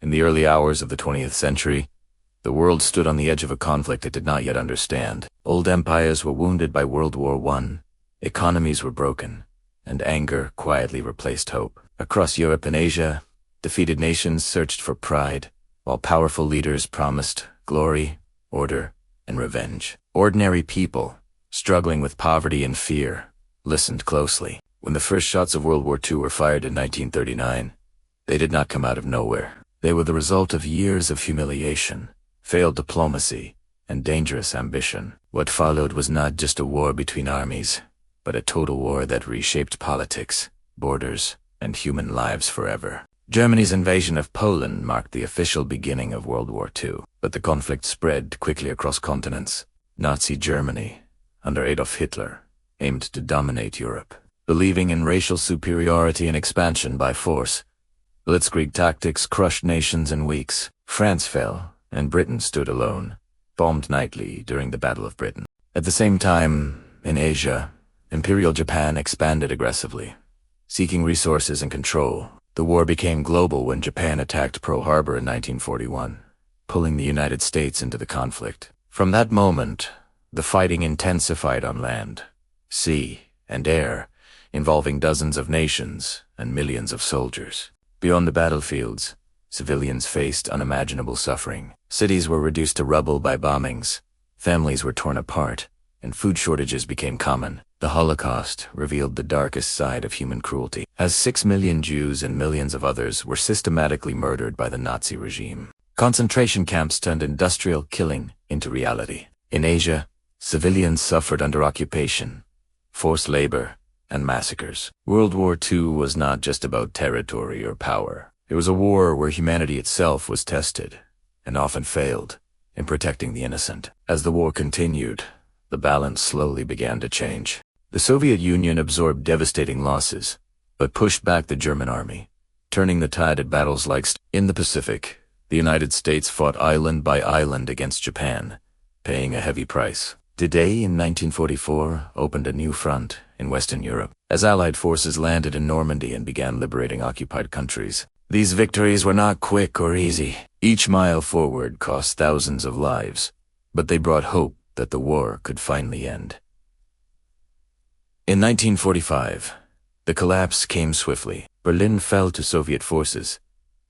In the early hours of the 20th century, the world stood on the edge of a conflict it did not yet understand. Old empires were wounded by World War I, economies were broken, and anger quietly replaced hope. Across Europe and Asia, defeated nations searched for pride, while powerful leaders promised glory, order, and revenge. Ordinary people, struggling with poverty and fear, listened closely. When the first shots of World War II were fired in 1939, they did not come out of nowhere. They were the result of years of humiliation, failed diplomacy, and dangerous ambition. What followed was not just a war between armies, but a total war that reshaped politics, borders, and human lives forever. Germany's invasion of Poland marked the official beginning of World War II, but the conflict spread quickly across continents. Nazi Germany, under Adolf Hitler, aimed to dominate Europe. Believing in racial superiority and expansion by force, blitzkrieg tactics crushed nations in weeks. France fell, and Britain stood alone, bombed nightly during the Battle of Britain. At the same time, in Asia, Imperial Japan expanded aggressively, seeking resources and control. The war became global when Japan attacked Pearl Harbor in 1941, pulling the United States into the conflict. From that moment, the fighting intensified on land, sea, and air, involving dozens of nations and millions of soldiers. Beyond the battlefields, civilians faced unimaginable suffering. Cities were reduced to rubble by bombings, families were torn apart, and food shortages became common. The Holocaust revealed the darkest side of human cruelty, as 6 million Jews and millions of others were systematically murdered by the Nazi regime. Concentration camps turned industrial killing into reality. In Asia, civilians suffered under occupation, forced labor, and massacres. World War II was not just about territory or power. It was a war where humanity itself was tested, and often failed, in protecting the innocent. As the war continued, the balance slowly began to change. The Soviet Union absorbed devastating losses, but pushed back the German army, turning the tide at battles like in the Pacific. The United States fought island by island against Japan, paying a heavy price. D-Day in 1944 opened a new front in Western Europe, as Allied forces landed in Normandy and began liberating occupied countries. These victories were not quick or easy. Each mile forward cost thousands of lives, but they brought hope that the war could finally end. In 1945, the collapse came swiftly. Berlin fell to Soviet forces,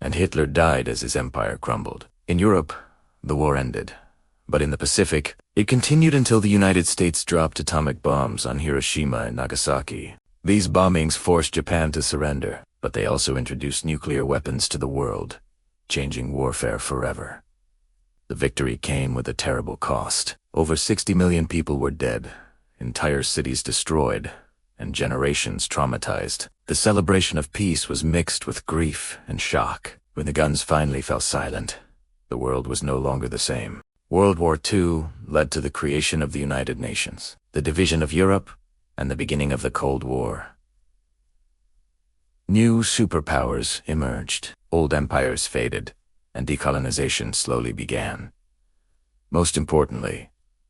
and Hitler died as his empire crumbled. In Europe, the war ended, but in the Pacific, it continued until the United States dropped atomic bombs on Hiroshima and Nagasaki. These bombings forced Japan to surrender, but they also introduced nuclear weapons to the world, changing warfare forever. The victory came with a terrible cost. Over 60 million people were dead, entire cities destroyed, and generations traumatized. The celebration of peace was mixed with grief and shock. When the guns finally fell silent, the world was no longer the same. World War II led to the creation of the United Nations, the division of Europe, and the beginning of the Cold War. New superpowers emerged, old empires faded, and decolonization slowly began. Most importantly,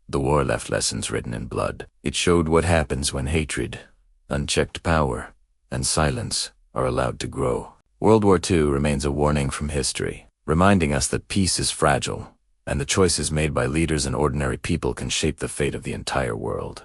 the war left lessons written in blood. It showed what happens when hatred, unchecked power, and silence are allowed to grow. World War II remains a warning from history, reminding us that peace is fragile, and the choices made by leaders and ordinary people can shape the fate of the entire world.